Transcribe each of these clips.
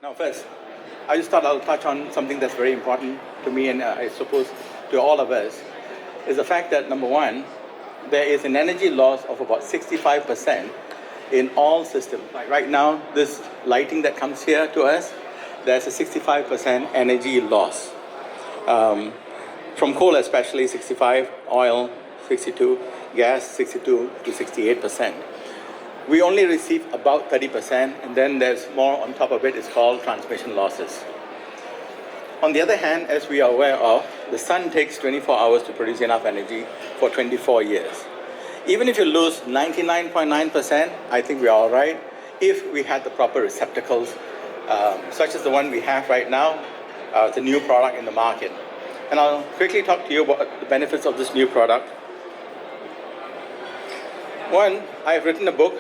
Now, first, I just thought I'll touch on something that's very important to me and I suppose to all of us, is the fact that number one, there is an energy loss of about 65% in all systems. Like right now, this lighting that comes here to us, there's a 65% energy loss. From coal especially 65, oil 62, gas 62 to 68%. We only receive about 30%, and then there's more on top of it. It's called transmission losses. On the other hand, as we are aware of, the sun takes 24 hours to produce enough energy for 24 years. Even if you lose 99.9%, I think we're all right if we had the proper receptacles, such as the one we have right now. It's a new product in the market. And I'll quickly talk to you about the benefits of this new product. One, I've written a book.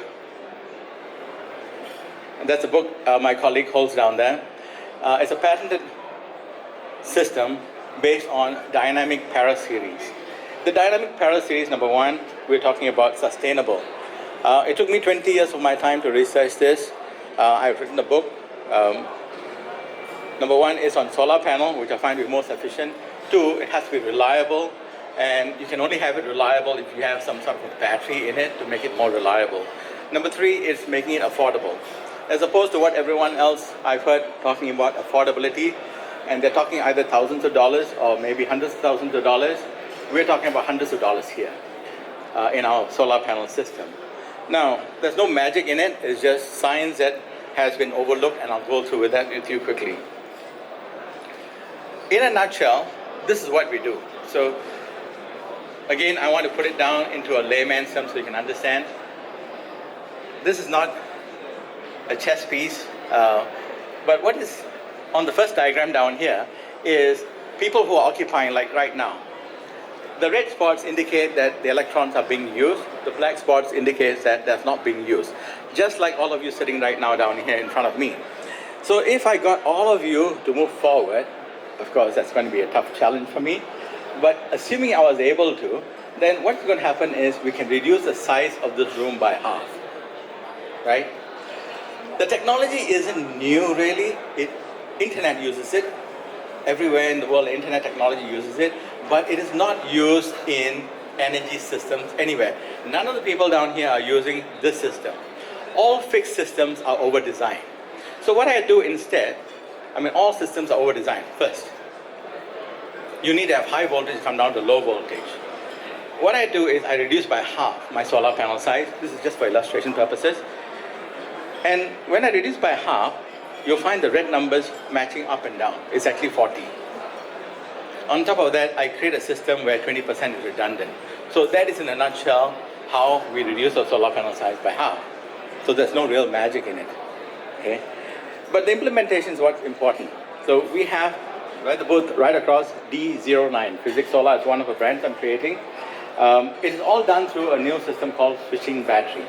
And that's a book my colleague holds down there. It's a patented system based on dynamic paraseries. The dynamic paraseries, number one, we're talking about sustainable. It took me 20 years of my time to research this. I've written a book. Number one is on solar panel, which I find to be most efficient. Two, it has to be reliable, and you can only have it reliable if you have some sort of a battery in it to make it more reliable. Number three is making it affordable. As opposed to what everyone else I've heard talking about affordability, and they're talking either thousands of dollars or maybe hundreds of thousands of dollars, we're talking about hundreds of dollars here in our solar panel system. Now, there's no magic in it, it's just science that has been overlooked, and I'll go through with that with you quickly. In a nutshell, this is what we do. So, again, I want to put it down into a layman's term so you can understand. This is not a chess piece, but what is on the first diagram down here is people who are occupying, like right now. The red spots indicate that the electrons are being used. The black spots indicate that that's not being used. Just like all of you sitting right now down here in front of me. So if I got all of you to move forward, of course that's going to be a tough challenge for me, but assuming I was able to, then what's going to happen is we can reduce the size of this room by half, right? The technology isn't new really. Internet uses it. Everywhere in the world, internet technology uses it, but it is not used in energy systems anywhere. None of the people down here are using this system. All fixed systems are over-designed. So what I do instead, all systems are over-designed. First, you need to have high voltage come down to low voltage. What I do is I reduce by half my solar panel size. This is just for illustration purposes. And when I reduce by half, you'll find the red numbers matching up and down. It's actually 40. On top of that, I create a system where 20% is redundant. So that is in a nutshell how we reduce our solar panel size by half. So there's no real magic in it. Okay? But the implementation is what's important. So we have the booth right across D09. Fizix Solar is one of the brands I'm creating. It is all done through a new system called switching battery.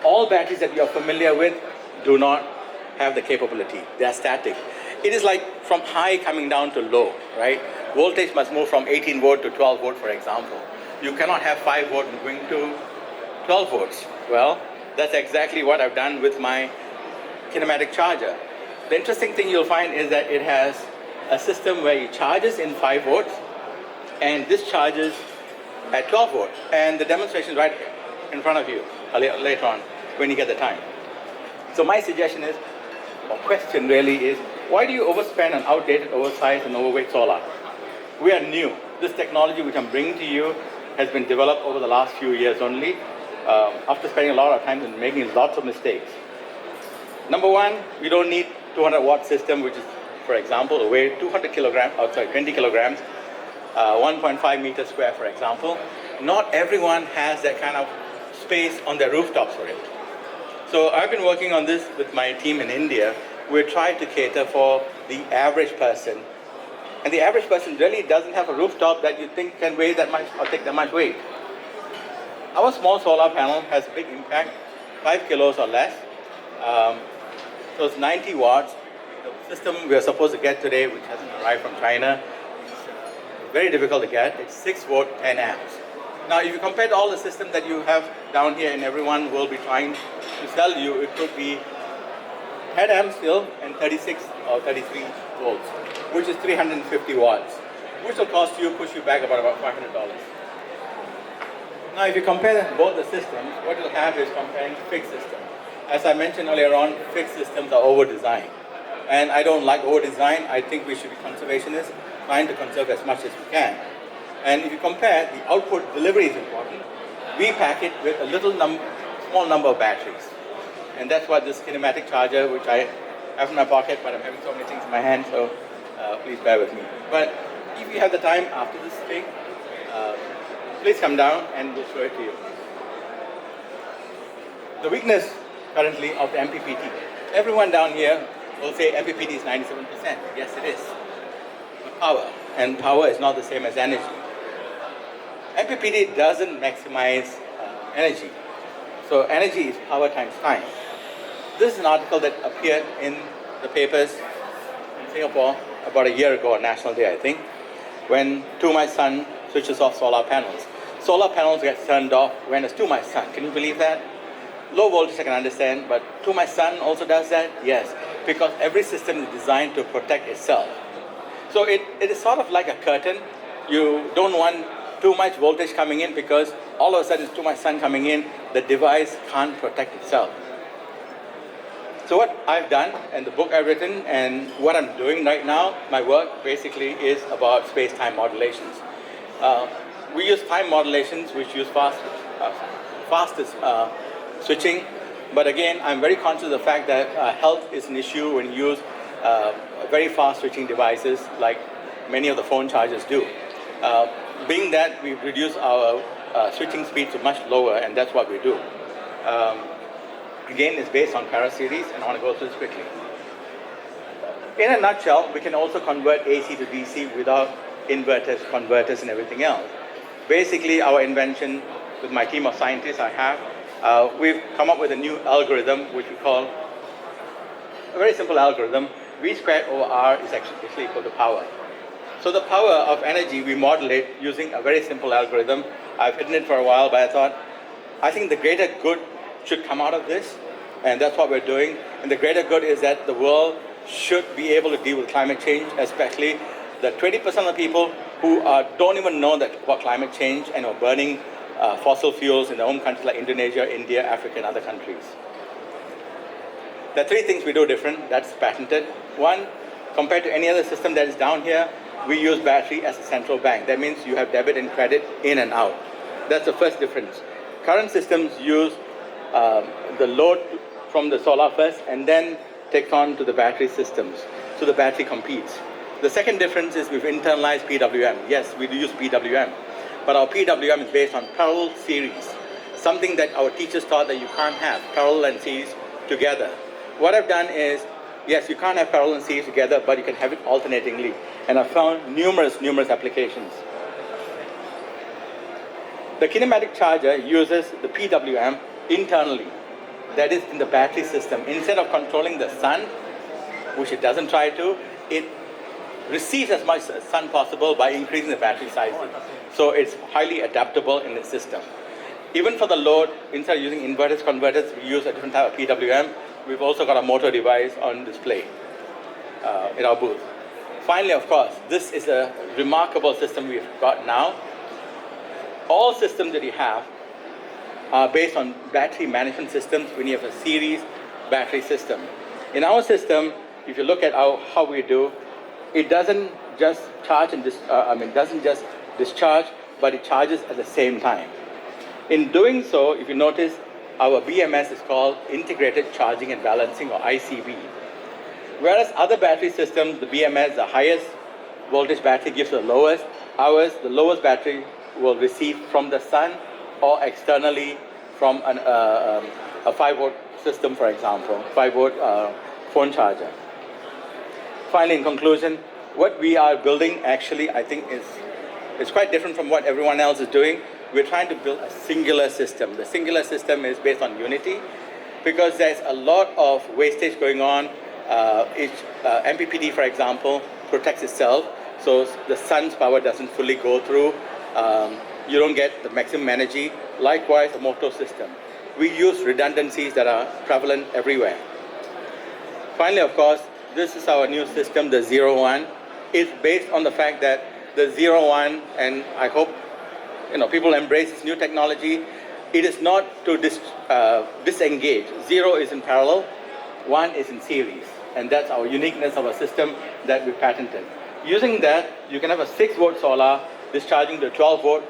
All batteries that you are familiar with do not have the capability. They are static. It is like from high coming down to low, right? Voltage must move from 18 volt to 12 volt, for example. You cannot have 5 volt going to 12 volts. Well, that's exactly what I've done with my Kinematic Charger. The interesting thing you'll find is that it has a system where it charges in 5 volts and discharges at 12 volts. And the demonstration is right in front of you later on when you get the time. So my suggestion is, or question really is, why do you overspend on outdated, oversized, and overweight solar? We are new. This technology which I'm bringing to you has been developed over the last few years only, after spending a lot of time and making lots of mistakes. Number one, we don't need 200 watt system, which is, for example, weigh 20 kilograms, 1.5 meters square, for example. Not everyone has that kind of space on their rooftops for it. So I've been working on this with my team in India. We're trying to cater for the average person. And the average person really doesn't have a rooftop that you think can weigh that much or take that much weight. Our small solar panel has a big impact, 5 kilos or less. So it's 90 watts. The system we're supposed to get today, which hasn't arrived from China, is very difficult to get. It's 6 volt, 10 amps. Now, if you compare to all the systems that you have down here and everyone will be trying to sell you, it could be head amp still and 36 or 33 volts, which is 350 watts, which will push you back about $500. Now, if you compare both the systems, what you'll have is comparing fixed systems. As I mentioned earlier on, fixed systems are over-designed. And I don't like over-design. I think we should be conservationists, trying to conserve as much as we can. And if you compare, the output delivery is important. We pack it with a small number of batteries. And that's what this Kinematic Charger, which I have in my pocket, but I'm having so many things in my hand, so please bear with me. But if you have the time after this thing, please come down and we'll show it to you. The weakness currently of the MPPT. Everyone down here will say MPPT is 97%. Yes, it is. But power, and power is not the same as energy. MPPT doesn't maximize energy. So energy is power times time. This is an article that appeared in the papers in Singapore about a year ago, on National Day, I think, when To My Son switches off solar panels. Solar panels get turned off when it's To My Son. Can you believe that? Low voltage I can understand, but To My Son also does that? Yes, because every system is designed to protect itself. So it is sort of like a curtain. You don't want too much voltage coming in because all of a sudden it's To My Son coming in, the device can't protect itself. So what I've done, and the book I've written, and what I'm doing right now, my work basically is about space-time modulations. We use time modulations which use fastest switching, but again, I'm very conscious of the fact that health is an issue when you use very fast switching devices like many of the phone chargers do. Being that we reduce our switching speed to much lower, and that's what we do. Again, it's based on Para series, and I want to go through this quickly. In a nutshell, we can also convert AC to DC without inverters, converters, and everything else. Basically, our invention with my team of scientists I have, we've come up with a new algorithm which we call a very simple algorithm. V squared over R is actually equal to power. So the power of energy we modulate using a very simple algorithm. I've hidden it for a while, but I think the greater good should come out of this, and that's what we're doing. And the greater good is that the world should be able to deal with climate change, especially the 20% of the people who don't even know about climate change and are burning fossil fuels in their own countries like Indonesia, India, Africa, and other countries. There are three things we do different. That's patented. One, compared to any other system that is down here, we use battery as a central bank. That means you have debit and credit in and out. That's the first difference. Current systems use the load from the solar first and then takes on to the battery systems. So the battery competes. The second difference is we've internalized PWM. Yes, we do use PWM, but our PWM is based on parallel series, something that our teachers taught that you can't have parallel and series together. What I've done is, yes, you can't have parallel and series together, but you can have it alternatingly. And I've found numerous applications. The Kinematic Charger uses the PWM internally, that is in the battery system. Instead of controlling the sun, which it doesn't try to, it receives as much sun possible by increasing the battery size. So it's highly adaptable in the system. Even for the load, instead of using inverters, converters, we use a different type of PWM. We've also got a motor device on display in our booth. Finally, of course, this is a remarkable system we've got now. All systems that you have are based on battery management systems when you have a series battery system. In our system, if you look at how we do, it doesn't just charge and doesn't just discharge, but it charges at the same time. In doing so, if you notice, our BMS is called Integrated Charging and Balancing, or ICB. Whereas other battery systems, the BMS, the highest voltage battery gives the lowest. Ours, the lowest battery will receive from the sun or externally from a 5-volt system, for example, 5-volt phone charger. Finally, in conclusion, what we are building actually, I think, is quite different from what everyone else is doing. We're trying to build a singular system. The singular system is based on unity because there's a lot of wastage going on. MPPT, for example, protects itself, so the sun's power doesn't fully go through. You don't get the maximum energy. Likewise, the motor system. We use redundancies that are prevalent everywhere. Finally, of course, this is our new system, the 01. It's based on the fact that the 01, and I hope people embrace this new technology. It is not to disengage. 0 is in parallel, 1 is in series, and that's our uniqueness of our system that we patented. Using that, you can have a 6-volt solar discharging to 12-volt,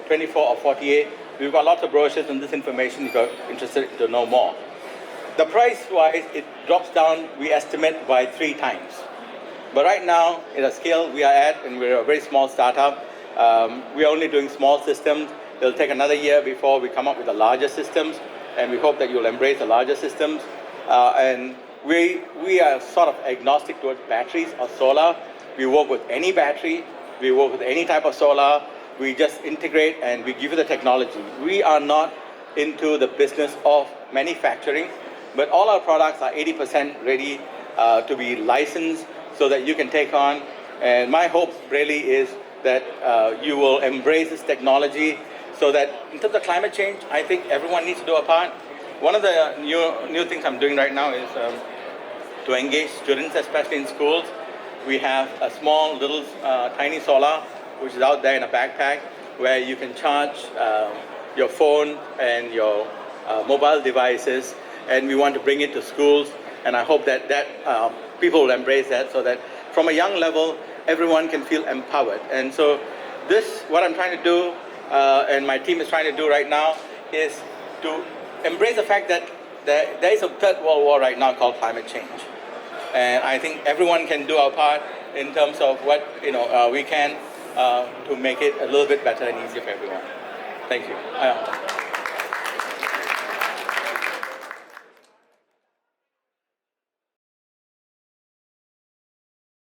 24 or 48. We've got lots of brochures and this information if you're interested to know more. The price-wise, it drops down, we estimate, by 3 times. But right now, in a scale we are at, and we're a very small startup, we are only doing small systems. It'll take another year before we come up with the larger systems, and we hope that you'll embrace the larger systems. And we are sort of agnostic towards batteries or solar. We work with any battery, we work with any type of solar. We just integrate and we give you the technology. We are not into the business of manufacturing, but all our products are 80% ready to be licensed so that you can take on. And my hope really is that you will embrace this technology so that in terms of climate change, I think everyone needs to do a part. One of the new things I'm doing right now is to engage students, especially in schools. We have a small little tiny solar which is out there in a backpack where you can charge your phone and your mobile devices, and we want to bring it to schools, and I hope that people will embrace that so that from a young level everyone can feel empowered. And so this, what I'm trying to do and my team is trying to do right now, is to embrace the fact that there is a third world war right now called climate change, and I think everyone can do our part in terms of what we can to make it a little bit better and easier for everyone. Thank you.